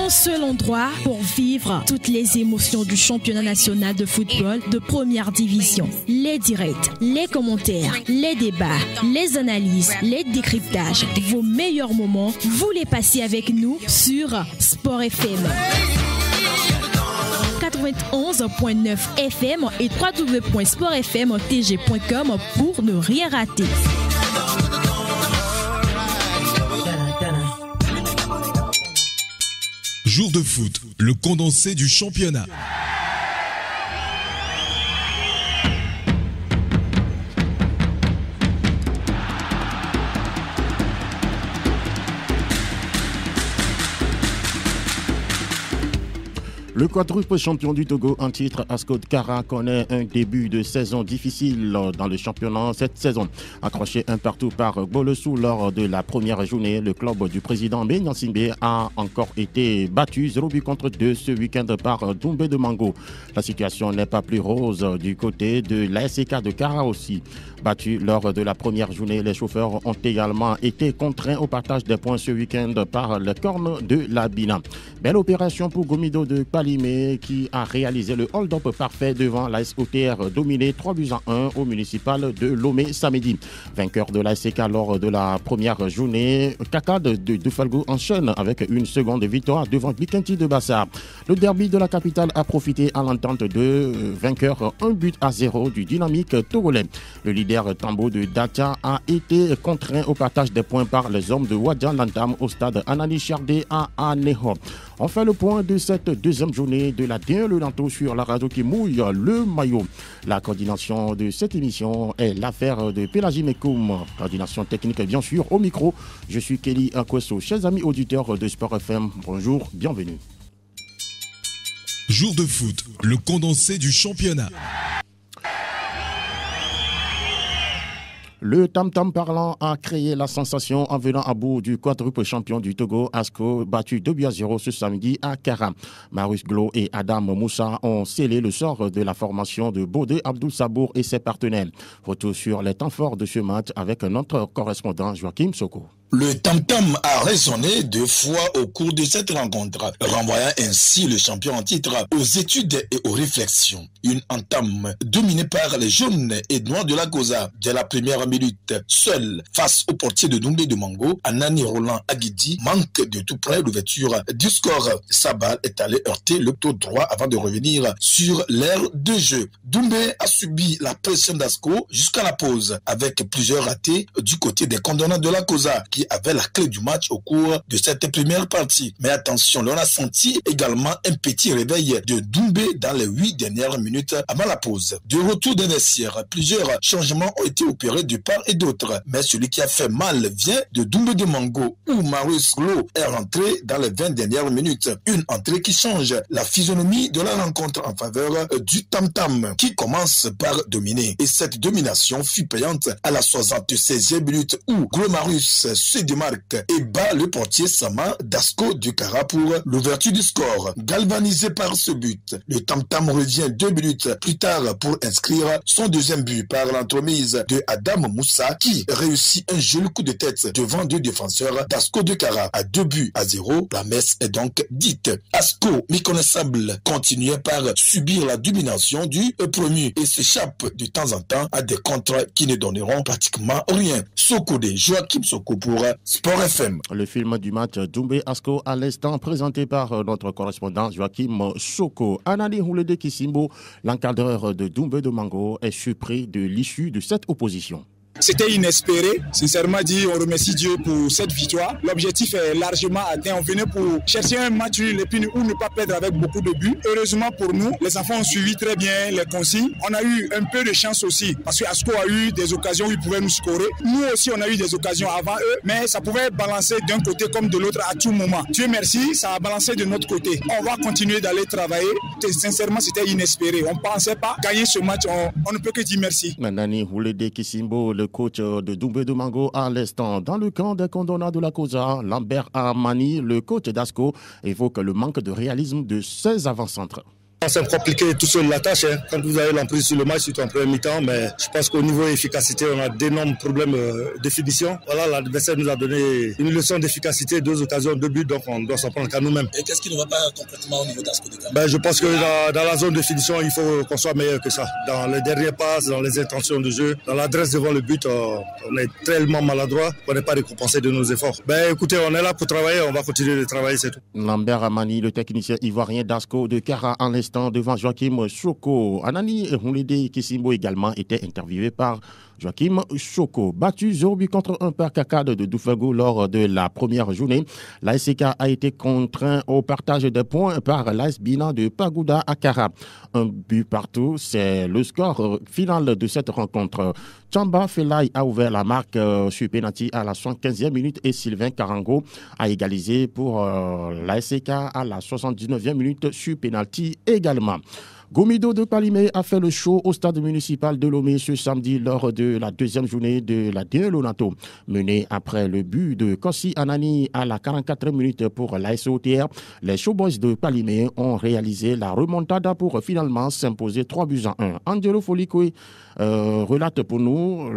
un seul endroit pour vivre toutes les émotions du championnat national de football de première division. Les directs, les commentaires, les débats, les analyses, les décryptages. Vos meilleurs moments, vous les passez avec nous sur Sport FM. 91.9 FM et www.sportfmtg.com pour ne rien rater. Jour de foot, le condensé du championnat. Le quadruple champion du Togo en titre, Asco Kara, connaît un début de saison difficile dans le championnat cette saison. Accroché un partout par Bolesou lors de la première journée, le club du président Benyan Simbe a encore été battu 0 but contre 2 ce week-end par Doumbé de Mango. La situation n'est pas plus rose du côté de l'ASK de Kara aussi. Battus lors de la première journée, les chauffeurs ont également été contraints au partage des points ce week-end par le corne de la Bina. Belle opération pour Gomido de Palimé qui a réalisé le hold-up parfait devant l'AS OTR dominé 3-1 au municipal de Lomé samedi. Vainqueur de l'ASK lors de la première journée, Kaka de Falgo enchaîne avec une seconde victoire devant Bikenti de Bassar. Le derby de la capitale a profité à l'entente de vainqueur 1-0 du dynamique togolais. Le leader Tambo de Datia a été contraint au partage des points par les hommes de Wadjan Lantam au stade Anani Chardé à Aneho. On fait le point de cette deuxième journée de la D1 Le Lanto sur la radio qui mouille le maillot. La coordination de cette émission est l'affaire de Pélagie Mekoum. Coordination technique bien sûr au micro. Je suis Kelly Akweso. Chers amis auditeurs de Sport FM, bonjour, bienvenue. Jour de foot, le condensé du championnat. Le tam-tam parlant a créé la sensation en venant à bout du quadruple champion du Togo, Asco, battu 2-0 ce samedi à Kara. Marius Glo et Adam Moussa ont scellé le sort de la formation de Bodé Abdou Sabour et ses partenaires. Retour sur les temps forts de ce match avec notre correspondant Joachim Soko. Le tam-tam a résonné 2 fois au cours de cette rencontre, renvoyant ainsi le champion en titre aux études et aux réflexions. Une entame dominée par les jaunes et noirs de la Goza dès la première minute. Seul face au portier de Doumbé de Mango, Anani Roland Aguidi manque de tout près l'ouverture du score. Sa balle est allée heurter le dos droit avant de revenir sur l'aire de jeu. Doumbé a subi la pression d'Asco jusqu'à la pause avec plusieurs ratés du côté des condamnants de la Goza qui avait la clé du match au cours de cette première partie. Mais attention, l'on a senti également un petit réveil de Doumbé dans les 8 dernières minutes avant la pause. De retour des vestiaires, plusieurs changements ont été opérés de part et d'autre. Mais celui qui a fait mal vient de Doumbé de Mango, où Marius Glo est rentré dans les 20 dernières minutes. Une entrée qui change la physionomie de la rencontre en faveur du tam-tam, qui commence par dominer. Et cette domination fut payante à la 76e minute où Glo Marius se démarque et bat le portier Sama d'Asco de Kara pour l'ouverture du score. Galvanisé par ce but, le tam-tam revient 2 minutes plus tard pour inscrire son deuxième but par l'entremise de Adam Moussa qui réussit un joli coup de tête devant 2 défenseurs d'Asco de Kara à 2-0. La messe est donc dite. Asco, méconnaissable, continuait par subir la domination du premier et s'échappe de temps en temps à des contres qui ne donneront pratiquement rien. Soko de Joachim Soko pour Sport FM. Le film du match Doumbé Asco à l'instant présenté par notre correspondant Joachim Soko. Anani Houlede Kisimbo, l'encadreur de Doumbé de Mango, est surpris de l'issue de cette opposition. C'était inespéré. Sincèrement dit, on remercie Dieu pour cette victoire. L'objectif est largement atteint. On venait pour chercher un match nul et puis ou ne pas perdre avec beaucoup de buts. Heureusement pour nous, les enfants ont suivi très bien les consignes. On a eu un peu de chance aussi parce que Asco a eu des occasions où ils pouvaient nous scorer. Nous aussi, on a eu des occasions avant eux, mais ça pouvait balancer d'un côté comme de l'autre à tout moment. Dieu merci, ça a balancé de notre côté. On va continuer d'aller travailler. Sincèrement, c'était inespéré. On ne pensait pas gagner ce match. On ne peut que dire merci. Nani Houlede Kisimbo, le coach de Doumbé de Mango à l'instant. Dans le camp des condamnats de la Cosa, Lambert Amani, le coach d'Asco, évoque le manque de réalisme de ses avant-centres. C'est compliqué tout seul la tâche, hein. Quand vous avez l'emprise sur le match, surtout en première mi-temps, mais je pense qu'au niveau efficacité, on a d'énormes problèmes de finition. Voilà, l'adversaire nous a donné une leçon d'efficacité, 2 occasions, 2 buts, donc on doit s'en prendre qu'à nous-mêmes. Et qu'est-ce qui ne va pas complètement au niveau d'Asco de Cameroun? Je pense que dans la zone de finition, il faut qu'on soit meilleur que ça. Dans les derniers passes, dans les intentions de jeu, dans l'adresse devant le but, on est tellement maladroit qu'on n'est pas récompensé de nos efforts. Écoutez, on est là pour travailler, on va continuer de travailler, c'est tout. Lambert Amani, le technicien ivoirien d'Asco de Kara en l'instant devant Joachim Choko. Anani Houlede Kissimbo également était interviewé par Joachim Choko. Battu 0 contre 1 par Kakade de Doufago lors de la première journée, l'ASK a été contraint au partage des points par l'AS Bina de Pagoуда à Kara. 1 but partout, c'est le score final de cette rencontre. Chamba Felay a ouvert la marque sur penalty à la 75e minute et Sylvain Karango a égalisé pour l'ASK à la 79e minute sur penalty également. Gomido de Palimé a fait le show au stade municipal de Lomé ce samedi lors de la deuxième journée de la D1 Lonato. Mené après le but de Kossi Anani à la 44e minute pour l'ASOTR, les Showboys de Palimé ont réalisé la remontada pour finalement s'imposer 3-1. Angelo Folikwe relate pour nous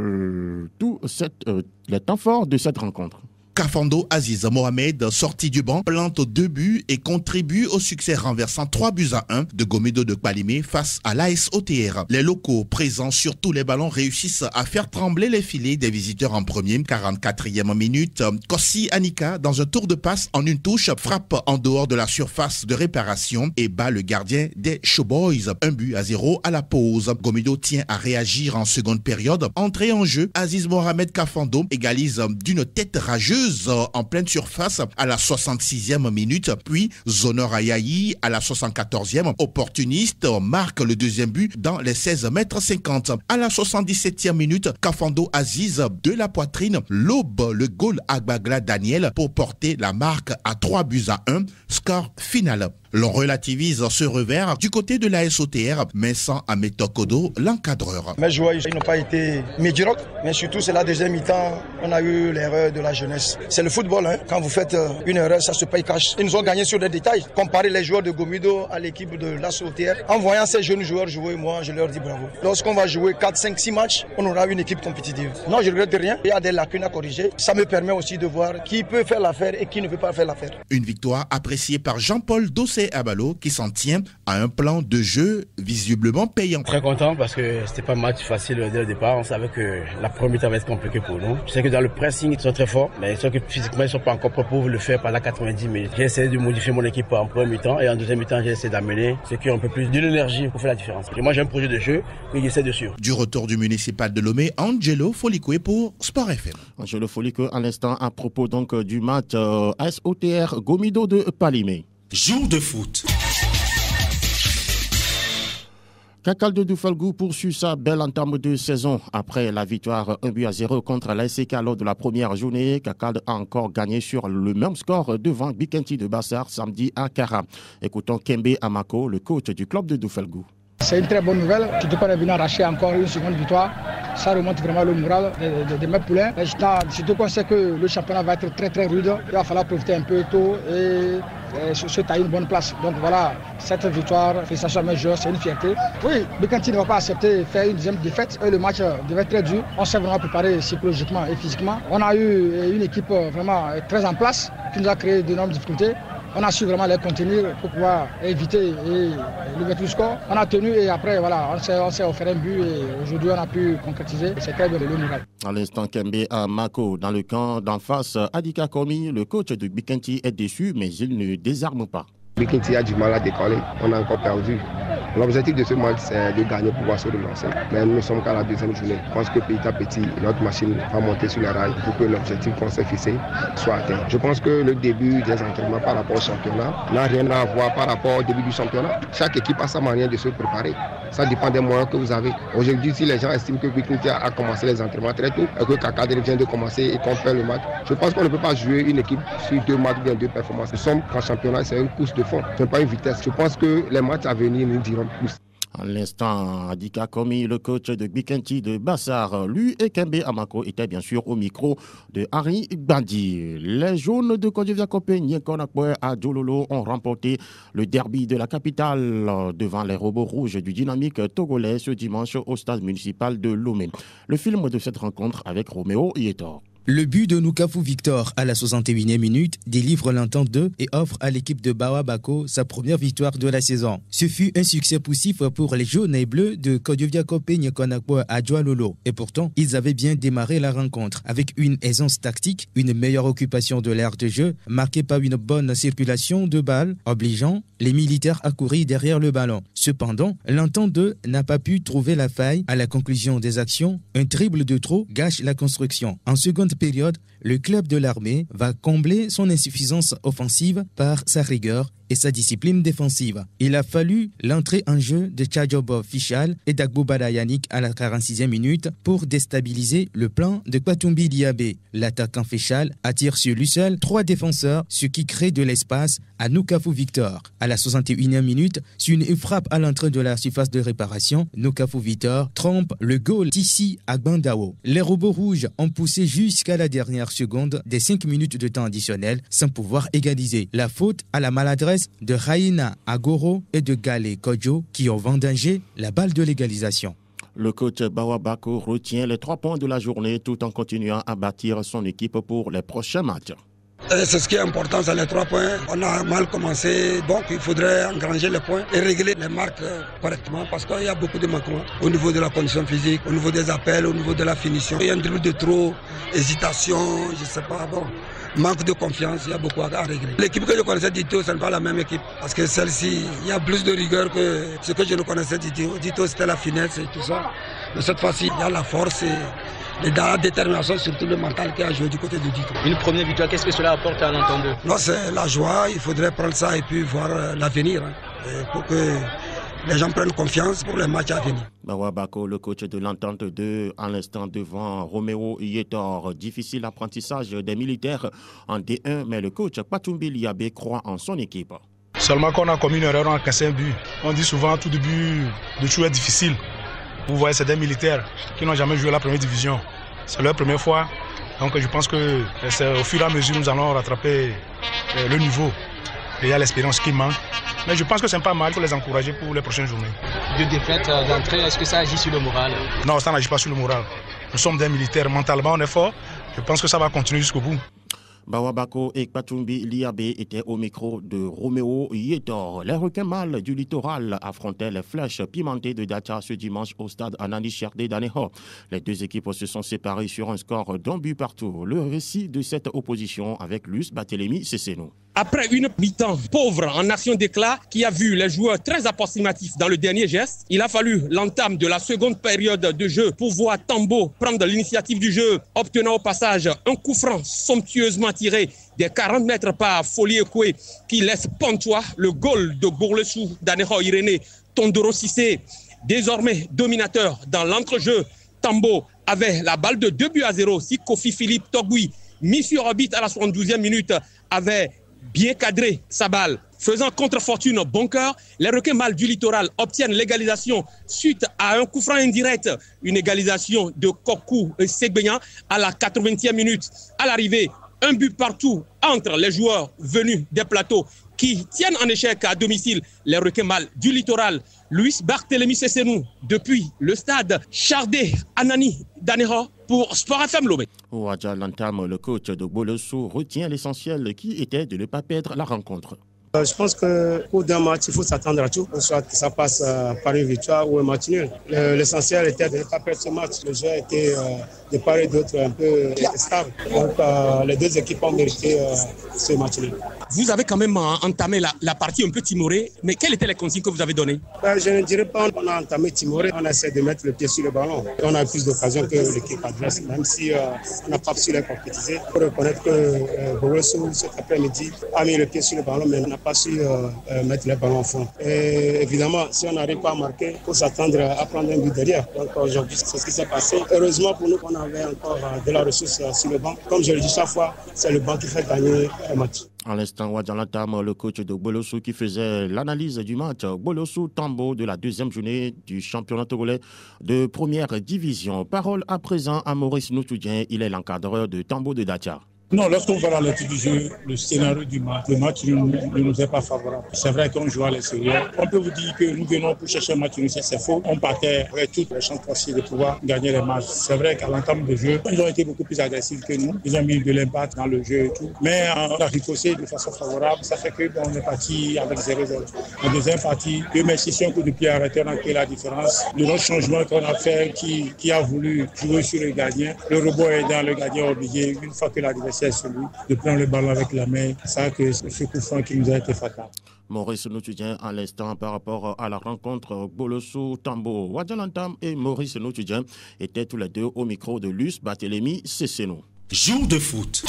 les temps forts de cette rencontre. Kafando Aziz Mohamed, sorti du banc, plante 2 buts et contribue au succès renversant 3-1 de Gomido de Palimé face à l'AS OTR. Les locaux présents sur tous les ballons réussissent à faire trembler les filets des visiteurs en premier. 44e minute, Kossi Anika, dans un tour de passe en une touche, frappe en dehors de la surface de réparation et bat le gardien des Showboys. 1-0 à la pause. Gomido tient à réagir en seconde période. Entrée en jeu, Aziz Mohamed Kafando égalise d'une tête rageuse en pleine surface à la 66e minute, puis Zonor Ayayi à la 74e, opportuniste, marque le deuxième but dans les 16,50 m. À la 77e minute, Kafando Aziz de la poitrine l'aube le goal Agbagla Daniel pour porter la marque à 3-1, score final. L'on relativise ce revers du côté de la SOTR, mais sans Ametokodo, l'encadreur. Mes joueurs n'ont pas été médiocres, mais surtout c'est la deuxième mi-temps, on a eu l'erreur de la jeunesse. C'est le football, hein. Quand vous faites une erreur, ça se paye cash. Ils nous ont gagné sur des détails. Comparer les joueurs de Gomido à l'équipe de la SOTR, en voyant ces jeunes joueurs jouer, moi je leur dis bravo. Lorsqu'on va jouer 4, 5, 6 matchs, on aura une équipe compétitive. Non, je ne regrette rien. Il y a des lacunes à corriger. Ça me permet aussi de voir qui peut faire l'affaire et qui ne peut pas faire l'affaire. Une victoire appréciée par Jean-Paul Dossé Abalo qui s'en tient à un plan de jeu visiblement payant. Très content parce que c'était pas un match facile dès le départ. On savait que la première mi-temps va être compliquée pour nous. Je sais que dans le pressing, ils sont très forts, mais que physiquement, ils ne sont pas encore prêts pour le faire par la 90 minutes. J'ai essayé de modifier mon équipe en premier mi-temps et en deuxième mi-temps, j'ai essayé d'amener ceux qui ont un peu plus de l'énergie pour faire la différence. Et moi, j'ai un projet de jeu et j'essaie de suivre. Du retour du municipal de Lomé, Angelo Folikwe pour Sport FM. Angelo Folikwe à l'instant à propos donc du match SOTR Gomido de Palimé. Jour de foot. Kakal de Doufalgou poursuit sa belle entame de saison. Après la victoire 1-0 contre l'ASK lors de la première journée, Kakal a encore gagné sur le même score devant Bikenti de Bassar samedi à Kara. Écoutons Kembe Amako, le coach du club de Doufalgou. C'est une très bonne nouvelle. Surtout qu'on est venu arracher encore une seconde victoire. Ça remonte vraiment le moral de mes poulains. Surtout qu'on sait que le championnat va être très très rude. Il va falloir profiter un peu tôt et se tailler une bonne place. Donc voilà, cette victoire, félicitations à mes joueurs, c'est une fierté. Oui, Bikenti ne va pas accepter de faire une deuxième défaite. Le match devait être très dur. On s'est vraiment préparé psychologiquement et physiquement. On a eu une équipe vraiment très en place qui nous a créé d'énormes difficultés. On a su vraiment les contenir pour pouvoir éviter l'ouverture du score. On a tenu et après, voilà, on s'est offert un but et aujourd'hui on a pu concrétiser. C'est très bien le moral. À l'instant, Kembe Amako, dans le camp d'en face, Adika Komi, le coach de Bikenti, est déçu, mais il ne désarme pas. Bikenti a du mal à décoller. On a encore perdu. L'objectif de ce match, c'est de gagner pour pouvoir se relancer. Mais nous ne sommes qu'à la deuxième journée. Je pense que petit à petit, notre machine va monter sur les rails pour que l'objectif qu'on s'est fixé soit atteint. Je pense que le début des entraînements par rapport au championnat n'a rien à voir par rapport au début du championnat. Chaque équipe a sa manière de se préparer. Ça dépend des moyens que vous avez. Aujourd'hui, si les gens estiment que Bikenti a commencé les entraînements très tôt et que Kakadre vient de commencer et qu'on perd le match, je pense qu'on ne peut pas jouer une équipe sur 2 matchs ou bien 2 performances. Nous sommes qu'en championnat, c'est une course de fond, ce n'est pas une vitesse. Je pense que les matchs à venir nous diront plus. À l'instant, Adika Komi, le coach de Bikenti de Bassar, lui et Kembe Amako étaient bien sûr au micro de Harry Bandi. Les jaunes de Côte d'Ivoire Konakwe à Djololo ont remporté le derby de la capitale devant les robots rouges du dynamique togolais ce dimanche au stade municipal de Lomé. Le film de cette rencontre avec Roméo Yetor. Le but de Nukafu Victor à la 61e minute délivre l'entente 2 et offre à l'équipe de Bawa Bako sa première victoire de la saison. Ce fut un succès poussif pour les jaunes et bleus de Kodjovia Kopé Konakwe à Djololo. Et pourtant, ils avaient bien démarré la rencontre avec une aisance tactique, une meilleure occupation de l'aire de jeu, marquée par une bonne circulation de balles, obligeant les militaires à courir derrière le ballon. Cependant, l'entente 2 n'a pas pu trouver la faille à la conclusion des actions. Un dribble de trop gâche la construction. En seconde période, le club de l'armée va combler son insuffisance offensive par sa rigueur et sa discipline défensive. Il a fallu l'entrée en jeu de Tchadjobo Fichal et d'Agbo Badayanik à la 46e minute pour déstabiliser le plan de Kwatumbi Diabé. L'attaquant Fichal attire sur lui seul 3 défenseurs, ce qui crée de l'espace à Nukafu Victor. À la 61e minute, sur une frappe à l'entrée de la surface de réparation, Nukafu Victor trompe le goal Tissi Agbandao. Les robots rouges ont poussé jusqu'à la dernière seconde des 5 minutes de temps additionnel sans pouvoir égaliser. La faute à la maladresse de Raina Agoro et de Gale Kodjo qui ont vendangé la balle de l'égalisation. Le coach Bawa Bako retient les 3 points de la journée tout en continuant à bâtir son équipe pour les prochains matchs. C'est ce qui est important, c'est les 3 points. On a mal commencé, donc il faudrait engranger les points et régler les marques correctement parce qu'il y a beaucoup de manquements au niveau de la condition physique, au niveau des appels, au niveau de la finition. Il y a un dribble de trop, hésitation, je ne sais pas, bon, manque de confiance, il y a beaucoup à régler. L'équipe que je connaissais d'Ito, ce n'est pas la même équipe parce que celle-ci, il y a plus de rigueur que ce que je ne connaissais d'Ito. D'Ito, c'était la finesse et tout ça. Mais cette fois-ci, il y a la force et la détermination, surtout le mental qui a joué du côté de Dito. Une première victoire, qu'est-ce que cela apporte à l'entente? Non, c'est la joie, il faudrait prendre ça et puis voir l'avenir pour que les gens prennent confiance pour les matchs à venir. Bawa Bako, le coach de l'entente 2, à l'instant devant Roméo Yetor. Difficile apprentissage des militaires en D1, mais le coach Kwatumbi Liabé croit en son équipe. Seulement qu'on a commis une erreur en cassant un but. On dit souvent tout début de tout est difficile. Vous voyez, c'est des militaires qui n'ont jamais joué la première division. C'est leur première fois. Donc je pense que c'est au fur et à mesure nous allons rattraper le niveau. Et il y a l'expérience qui manque. Mais je pense que c'est pas mal, il faut les encourager pour les prochaines journées. 2 défaites d'entrée, est-ce que ça agit sur le moral? Non, ça n'agit pas sur le moral. Nous sommes des militaires, mentalement on est fort. Je pense que ça va continuer jusqu'au bout. Bawa Bako et Kwatumbi Liabé étaient au micro de Roméo Yetor. Les requins mâles du littoral affrontaient les flèches pimentées de Dacha ce dimanche au stade Anani Cherdé d'Aneho. Les 2 équipes se sont séparées sur un score d'1 but partout. Le récit de cette opposition avec Luce Batelemi Ceseno. Après une mi-temps pauvre en action d'éclat qui a vu les joueurs très approximatifs dans le dernier geste, il a fallu l'entame de la seconde période de jeu pour voir Tambo prendre l'initiative du jeu, obtenant au passage un coup franc somptueusement tiré des 40 mètres par Folie Ekwe qui laisse pantois le goal de Bourlessou d'Aneho Irénée Tondoro Sissé. Désormais dominateur dans l'entrejeu, Tambo avait la balle de 2-0 si Kofi Philippe Togui, mis sur orbite à la 72e minute, avait bien cadré sa balle. Faisant contre-fortune bon cœur, les requins mâles du littoral obtiennent l'égalisation suite à un coup franc indirect. Une égalisation de Kokou Segbenyan à la 80e minute. À l'arrivée, un but partout entre les joueurs venus des plateaux qui tiennent en échec à domicile les requins mâles du littoral. Luis Barthélémy Cessenou, depuis le stade Chardé Anani d'Aneho pour Sport FM Lomé. Ouadja Lantam, le coach de Bolesso, retient l'essentiel qui était de ne pas perdre la rencontre. Je pense qu'au cours d'un match, il faut s'attendre à tout. Soit que ça passe par une victoire ou un match nul. L'essentiel était de ne pas perdre ce match. Le jeu a été de part et d'autre un peu stable. Donc les 2 équipes ont mérité ce match nul. Vous avez quand même entamé la partie un peu timorée, mais quelles étaient les consignes que vous avez données? Je ne dirais pas qu'on a entamé timoré, on essaie de mettre le pied sur le ballon. On a plus d'occasions que l'équipe adverse, même si on n'a pas su les concrétiser. Il faut reconnaître que Boresso, cet après-midi, a mis le pied sur le ballon, mais n'a pas su mettre le ballon au fond. Et évidemment, si on n'arrive pas à marquer, il faut s'attendre à prendre un but derrière. Donc aujourd'hui, c'est ce qui s'est passé. Heureusement pour nous qu'on avait encore de la ressource sur le banc. Comme je le dis chaque fois, c'est le banc qui fait gagner un match. À l'instant, Wadjalatam, le coach de Bolossou qui faisait l'analyse du match. Bolossou Tambo de la deuxième journée du championnat togolais de première division. Parole à présent à Maurice Noutoudien, il est l'encadreur de Tambo de Datia. Non, lorsqu'on va dans l'étude du jeu, le scénario du match, le match ne nous est pas favorable. C'est vrai qu'on joue à l'extérieur. On peut vous dire que nous venons pour chercher un match initial, c'est faux. On partait avec toutes les chances possibles de pouvoir gagner les matchs. C'est vrai qu'à l'entame du jeu, ils ont été beaucoup plus agressifs que nous. Ils ont mis de l'impact dans le jeu et tout. Mais on a riposté de façon favorable. Ça fait qu'on est parti avec 0-0. En deuxième partie, Dieu merci, si un coup de pied arrêté, on a fait la différence. Le autre changement qu'on a fait qui a voulu jouer sur le gardien, le rebond est dans le gardien obligé. Une fois que l'adversaire c'est celui de prendre le ballon avec la main. C'est ça que ce coup franc qui nous a été fatal. Maurice Noutudien à l'instant par rapport à la rencontre Bolossou Tambo. Wadjalantam et Maurice Noutudien étaient tous les deux au micro de Luce Barthélémy Cesseno. Jour de foot.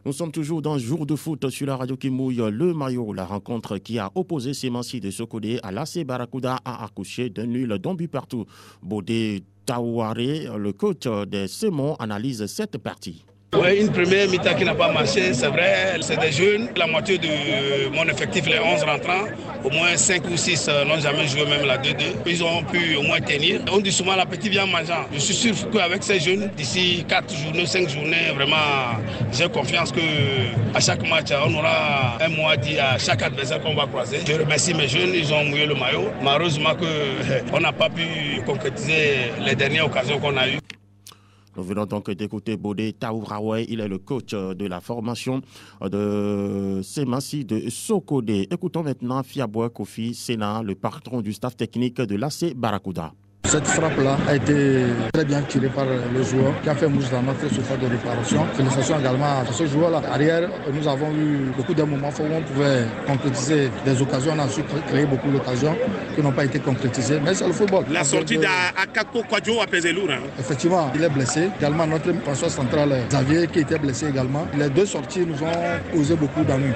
Nous sommes toujours dans Jour de foot sur la radio qui mouille le maillot. La rencontre qui a opposé Semansi de Sokodé à l'AC Barracuda a accouché d'un nul d'un but partout. Bodé Taouare, le coach des Sémons, analyse cette partie. Oui, une première mi-temps qui n'a pas marché, c'est vrai, c'est des jeunes. La moitié de mon effectif, les 11 rentrants, au moins 5 ou 6 n'ont jamais joué même la 2-2. Ils ont pu au moins tenir. On dit souvent la petite vient mangeant. Je suis sûr qu'avec ces jeunes, d'ici 4 journées, 5 journées, vraiment, j'ai confiance qu'à chaque match, on aura un mot à dire à chaque adversaire qu'on va croiser. Je remercie mes jeunes, ils ont mouillé le maillot. Malheureusement qu'on n'a pas pu concrétiser les dernières occasions qu'on a eues. Nous venons donc d'écouter Bodé Taouraoué, il est le coach de la formation de Semansi de Sokodé. Écoutons maintenant Fiaboua Kofi Sena, le patron du staff technique de l'AC Barracuda. Cette frappe-là a été très bien tirée par le joueur qui a fait mouche dans notre surface de réparation. Félicitations également à ce joueur-là. Arrière, nous avons eu beaucoup de moments où on pouvait concrétiser des occasions. On a su créer beaucoup d'occasions qui n'ont pas été concrétisées. Mais c'est le football. La sortie d'Akako Kwadjo a pesé lourd. Effectivement, il est blessé. Également, notre défenseur central, Xavier, qui était blessé également. Les deux sorties nous ont causé beaucoup d'ennuis.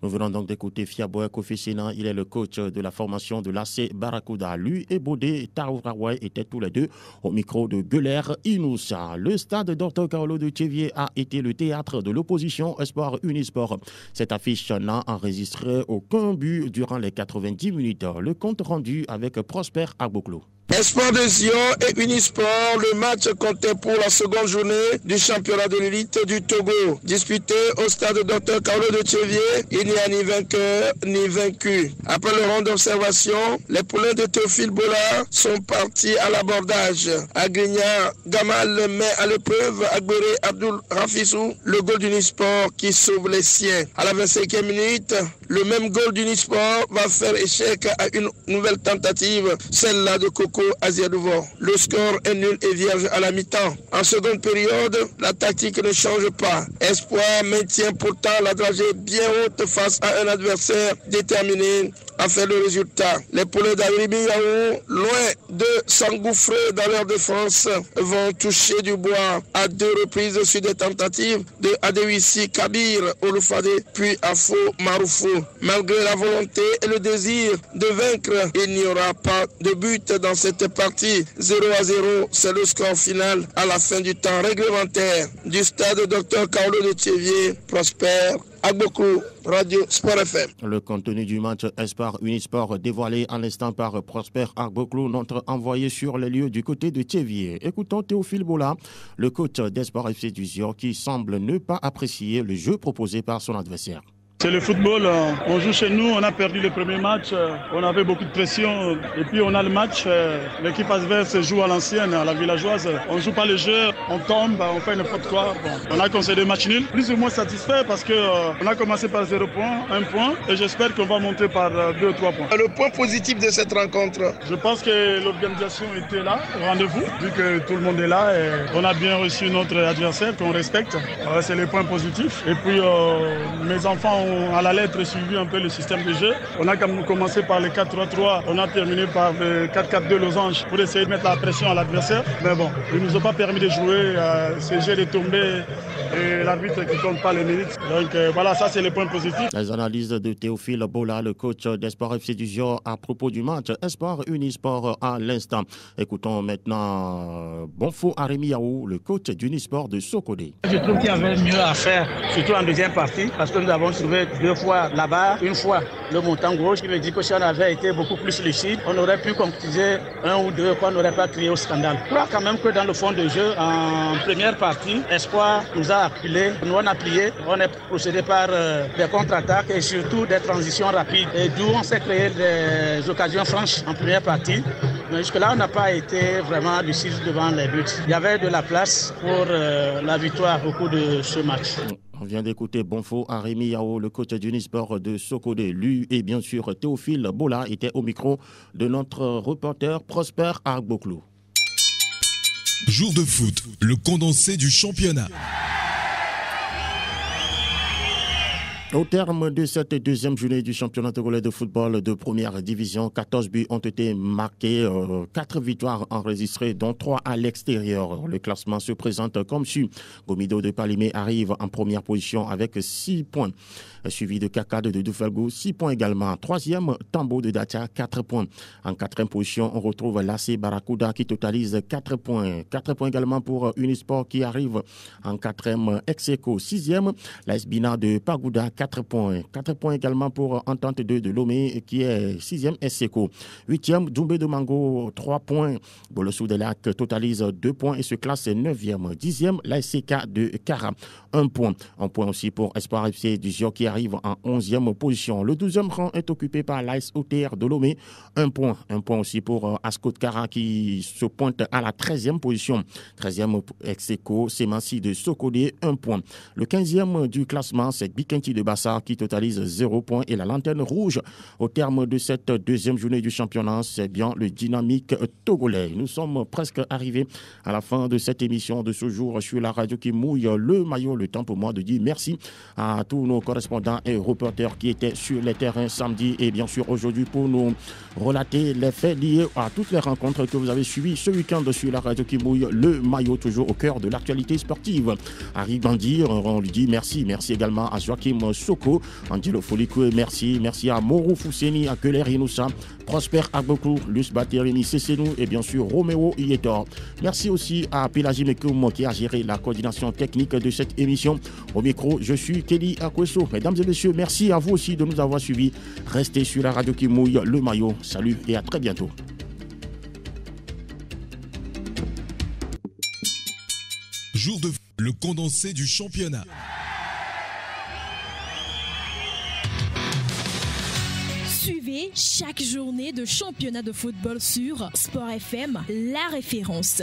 Nous venons donc d'écouter Fiaboua Kofi Sena, il est le coach de la formation de l'AC Barracuda. Lui et Bodé Taouraoué étaient tous les deux au micro de Gueuler Inoussa. Le stade Dr Carlo de Théviers a été le théâtre de l'opposition Espoir Unisport. Cette affiche n'a enregistré aucun but durant les 90 minutes. Le compte rendu avec Prosper Agboklo. Espoir de Sion et Unisport, le match comptait pour la seconde journée du championnat de l'élite du Togo. Disputé au stade Dr Carlo de Théviers, il n'y a ni vainqueur ni vaincu. Après le round d'observation, les poulains de Théophile Bollard sont partis à l'abordage. Agrignard Gamal met à l'épreuve Agbéré Abdul Rafissou, le goal d'Unisport qui sauve les siens. À la 25e minute, le même goal d'Unisport va faire échec à une nouvelle tentative, celle-là de Coco Aziadouvo. Le score est nul et vierge à la mi-temps. En seconde période, la tactique ne change pas. Espoir maintient pourtant la dragée bien haute face à un adversaire déterminé à faire le résultat. Les poulets d'Agribi Yaou, loin de s'engouffrer dans leur défense, vont toucher du bois à 2 reprises sur des tentatives de Adewisi Kabir Olufade, puis Afo Maroufou. Malgré la volonté et le désir de vaincre, il n'y aura pas de but dans cette partie. 0-0, c'est le score final à la fin du temps réglementaire du stade Dr Carlo de Théviers. Prosper Agboklo, Radio Sport FM. Le contenu du match Espoir Unisport dévoilé à l'instant par Prosper Agboklo, notre envoyé sur les lieux du côté de Théviers. Écoutons Théophile Bollard, le coach d'Espoir FC du Sion, qui semble ne pas apprécier le jeu proposé par son adversaire. C'est le football, on joue chez nous, on a perdu le premier match, on avait beaucoup de pression et puis on a le match, l'équipe adverse joue à l'ancienne, à la villageoise, on ne joue pas le jeu, on tombe, on fait n'importe quoi. Bon, on a concédé match nul, plus ou moins satisfait parce qu'on a commencé par 0 point, 1 point et j'espère qu'on va monter par 2 ou 3 points. Le point positif de cette rencontre? Je pense que l'organisation était là, au rendez-vous, vu que tout le monde est là et on a bien reçu notre adversaire qu'on respecte, c'est les points positifs. Et puis mes enfants avons à la lettre suivi un peu le système de jeu. On a commencé par le 4-3-3, on a terminé par le 4-4-2 losange pour essayer de mettre la pression à l'adversaire. Mais bon, ils ne nous ont pas permis de jouer. Ces jeux de tomber et l'arbitre qui ne compte pas les minutes. Donc voilà, ça c'est le point positif. Les analyses de Théophile Bola, le coach d'Espoir FC du Dior, à propos du match Espoir Unisport à l'instant. Écoutons maintenant Bonfo Arimi Yaou, le coach d'Unisport de Sokodé. Je trouve qu'il y avait mieux à faire, surtout en deuxième partie, parce que nous avons trouvé 2 fois la barre, une fois le montant gauche, qui me dit que si on avait été beaucoup plus lucide, on aurait pu concrétiser 1 ou 2, qu'on n'aurait pas crié au scandale. Je crois quand même que dans le fond de jeu, en première partie, Espoir nous a appelé, nous on a plié, on est procédé par des contre-attaques et surtout des transitions rapides. Et d'où on s'est créé des occasions franches en première partie. Mais jusque-là, on n'a pas été vraiment lucide devant les buts. Il y avait de la place pour la victoire au cours de ce match. On vient d'écouter Bonfo Arimi Yao, le coach d'Unisport de Sokodé. Lui et bien sûr Théophile Bola étaient au micro de notre reporter Prosper Agboklou. Jour de foot, le condensé du championnat. Au terme de cette deuxième journée du championnat togolais de football de première division, 14 buts ont été marqués, 4 victoires enregistrées, dont 3 à l'extérieur. Le classement se présente comme suit. Gomido de Palimé arrive en première position avec 6 points, suivi de Kakade de Doufelgou, 6 points également. Troisième, Tambo de Datia, 4 points. En quatrième position, on retrouve l'AC Barracuda qui totalise 4 points. 4 points également pour Unisport qui arrive en quatrième ex-aequo. Sixième, l'AS Bina de Pagoуда, 4 points. 4 points également pour Entente 2 de Lomé qui est 6e ex-aequo. 8e, Doumbé de Mango, 3 points. Bolossou de Lac totalise 2 points et se classe 9e. 10e, l'ASCK de Kara, 1 point. 1 point aussi pour Espoir FC du Zio qui arrive en 11e position. Le 12e rang est occupé par l'AS OTR de Lomé, 1 point. 1 point aussi pour Ascot Kara qui se pointe à la 13e position. 13e ex-aequo, Semansi de Sokodé, 1 point. Le 15e du classement, c'est Bikenti de Bassar qui totalise 0 point. Et la lanterne rouge au terme de cette deuxième journée du championnat, c'est bien le Dynamique togolais. Nous sommes presque arrivés à la fin de cette émission de ce jour sur la radio qui mouille le maillot. Le temps pour moi de dire merci à tous nos correspondants et reporters qui étaient sur les terrains samedi et bien sûr aujourd'hui pour nous relater les faits liés à toutes les rencontres que vous avez suivies ce week-end sur la radio qui mouille le maillot, toujours au cœur de l'actualité sportive. Harry Bandir, on lui dit merci. Merci également à Joachim Soko, Angelo Folikwe, merci. Merci à Moro Fousseni, à Keller Inoussa, Prosper Agboklou, Luce Baterini Sessenou et bien sûr Roméo Ietor. Merci aussi à Pélagie Mekoum qui a géré la coordination technique de cette émission. Au micro, je suis Kelly Akweso. Mesdames et messieurs, merci à vous aussi de nous avoir suivis. Restez sur la radio qui mouille le maillot. Salut et à très bientôt. Jour de le condensé du championnat. Suivez chaque journée de championnat de football sur Sport FM, la référence.